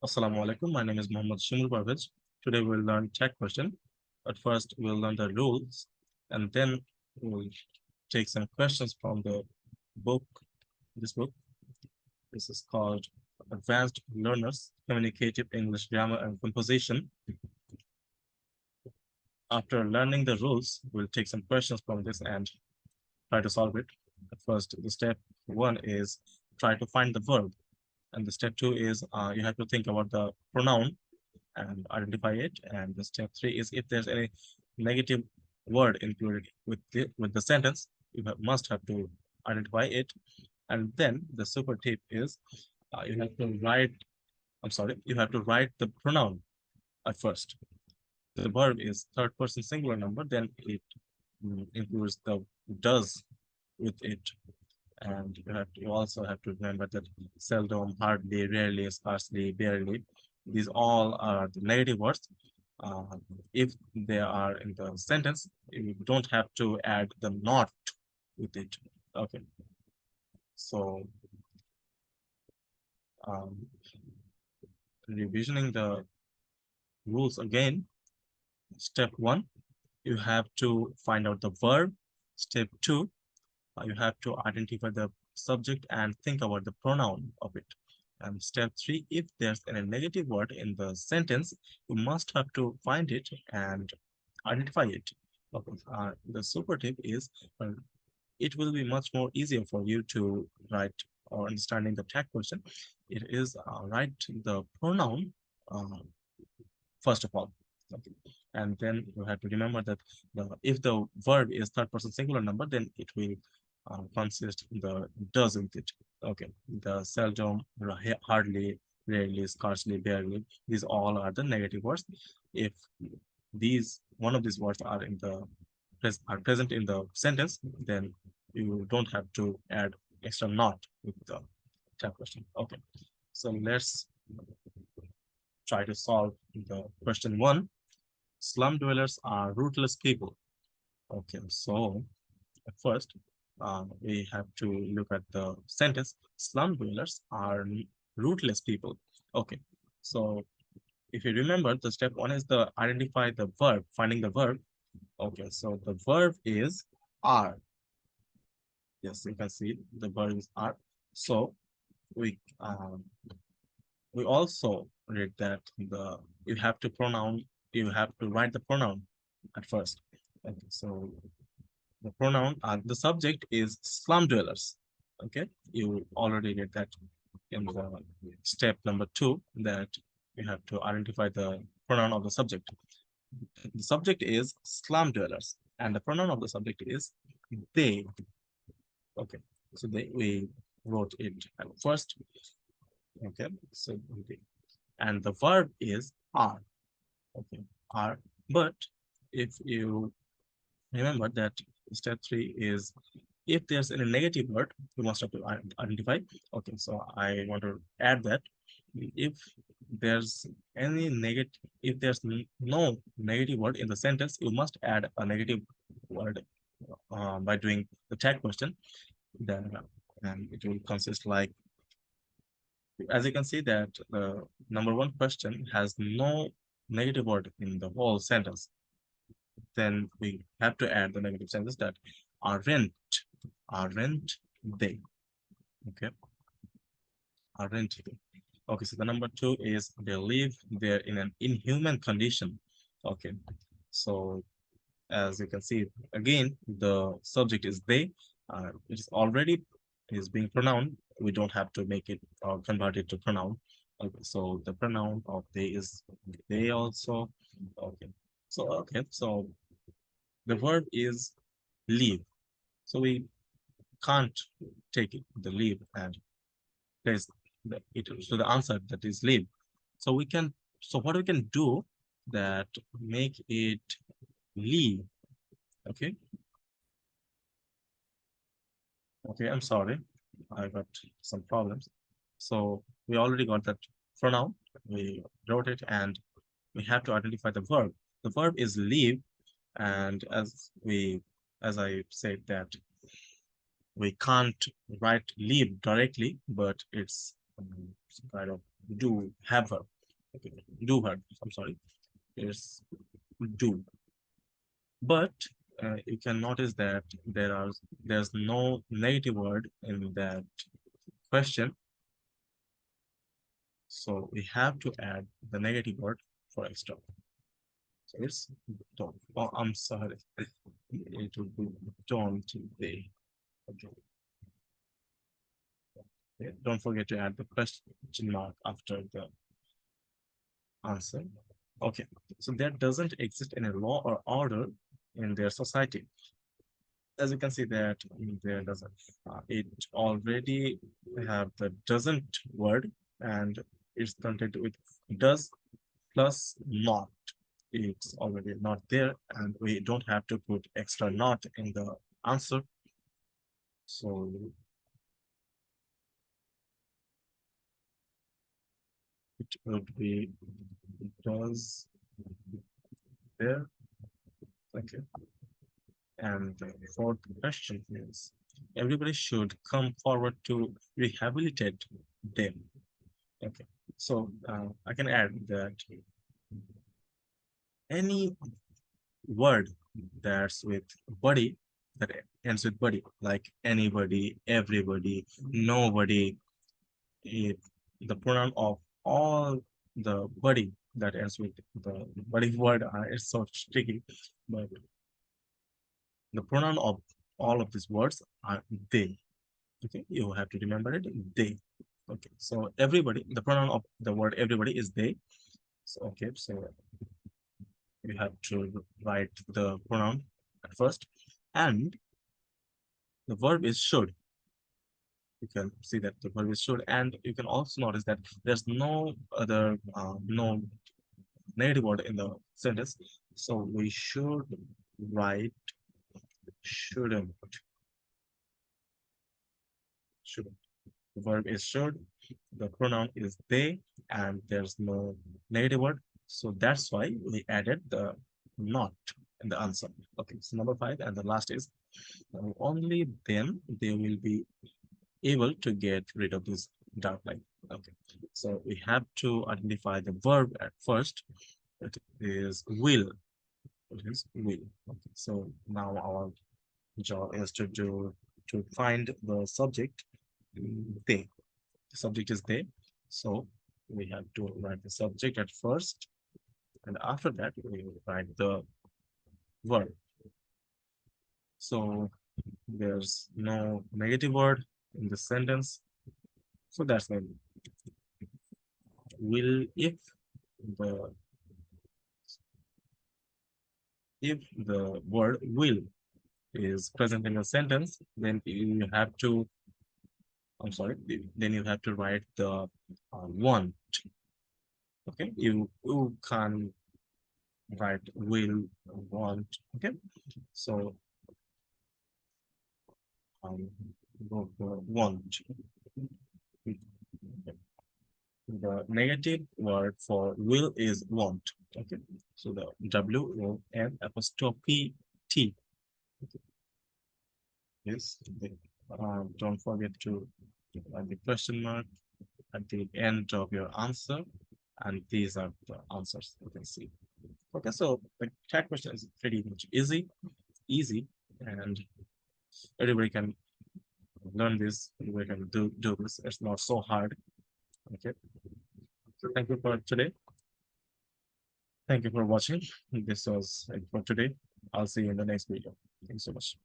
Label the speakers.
Speaker 1: Assalamu alaikum. My name is Mohammed Shimul Parvez. Today we'll learn tech question. But first, we'll learn the rules, and then we'll take some questions from the book. This book. This is called Advanced Learners Communicative English Grammar and Composition. After learning the rules, we'll take some questions from this and try to solve it. At first, the step one is try to find the verb, and the step two is you have to think about the pronoun and identify it. And the step three is if there's any negative word included with the sentence, must have to identify it. And then the super tip is you have to write. I'm sorry, you have to write the pronoun at first. The verb is third person singular number, then it includes the does with it. And you also have to remember that seldom, hardly, rarely, scarcely, barely, these all are the negative words. Uh, if they are in the sentence, you don't have to add the not with it. Okay, so um, revisioning the rules again. Step one, you have to find out the verb. Step two, you have to identify the subject and think about the pronoun of it. And step three, if there's a negative word in the sentence, you must have to find it and identify it. Okay. The super tip is it will be much more easier for you to write or understanding the tag question. It is write the pronoun uh, first of all. Okay. And then you have to remember that if the verb is third person singular number, then it will consist the does with it. Okay. The seldom, hardly, rarely, scarcely, barely, these all are the negative words. If these one of these words are are present in the sentence, then you don't have to add extra not with the tag question. Okay. So let's try to solve the question one. Slum dwellers are rootless people. Okay, so at first, we have to look at the sentence. Slum dwellers are rootless people. Okay, so if you remember, the step one is the identify the verb, finding the verb. Okay, so the verb is are. Yes, you can see the verb is are. So we um, we also read that you have to you have to write the pronoun at first. Okay, so the pronoun the subject is slum dwellers. Okay, you already read that in the step number two that you have to identify the pronoun of the subject. The subject is slum dwellers, and the pronoun of the subject is they. Okay, so we wrote it at first. Okay, so they. And the verb is are. Okay, are. But if you remember that step three is if there's any negative word, you must have to identify. Okay, so I want to add that if there's any negative, if there's no negative word in the sentence, you must add a negative word by doing the tag question. Then and it will consist like, as you can see that the number one question has no negative word in the whole sentence. Then we have to add the negative sentence that aren't, aren't they? Okay, aren't they? Okay, so the number two is they live there in an inhuman condition. Okay, so as you can see, again, the subject is they. It is already is being pronoun. We don't have to make it or convert it to pronoun. Okay, so the pronoun of they is they also. Okay, so the verb is live. So we can't take it, the leave and place it to the answer that is live. So we can, so what we can do that make it leave. Okay. Okay, I'm sorry. I got some problems. So we already got that pronoun. We wrote it and we have to identify the verb. The verb is leave. And as I said that we can't write leave directly, but it's some kind of do have verb. Okay, do verb. I'm sorry. It's do. But you can notice that there's no negative word in that question. So we have to add the negative word for extra. So it's don't. Oh, I'm sorry. It will be don't they. Okay. Yeah, don't forget to add the question mark after the answer. Okay. So there doesn't exist any law or order in their society. As you can see that there doesn't. It already have the doesn't word and it's contained with does plus not. It's already not there and we don't have to put extra not in the answer. So it would be does there. Thank you. And the fourth question is everybody should come forward to rehabilitate them. Okay. So I can add that any word that's with body that ends with body, like anybody, everybody, nobody, it, the pronoun of all the body that ends with the body word is so tricky, but the pronoun of all of these words are they. Okay, you have to remember it, they. Okay, so everybody, the pronoun of the word everybody is they. So, okay, so you have to write the pronoun at first, and the verb is should. You can see that the verb is should, and you can also notice that there's no other no negative word in the sentence. So we should write shouldn't. Shouldn't. The verb is should. The pronoun is they, and there's no negative word. So that's why we added the not in the answer. Okay, so number five, and the last is only then they will be able to get rid of this dark light. Okay, so we have to identify the verb at first. It is will. It is will. Okay, so now our job is to find the subject they. The subject is they. So we have to write the subject at first, and after that we write the verb. So there's no negative word in the sentence. So that's why will the if the word will is present in a sentence, then you have to, I'm sorry, then you have to write the want. Okay, you can write will, want. Okay, so um, want. The negative word for will is want. Okay, so the W-O-N apostrophe T. Yes, don't forget to add the question mark at the end of your answer, and these are the answers you can see. Okay, so the chat question is pretty much easy, and everybody can learn this. Everybody can do this. It's not so hard. Okay, so thank you for today. Thank you for watching. This was it for today. I'll see you in the next video. Thanks so much.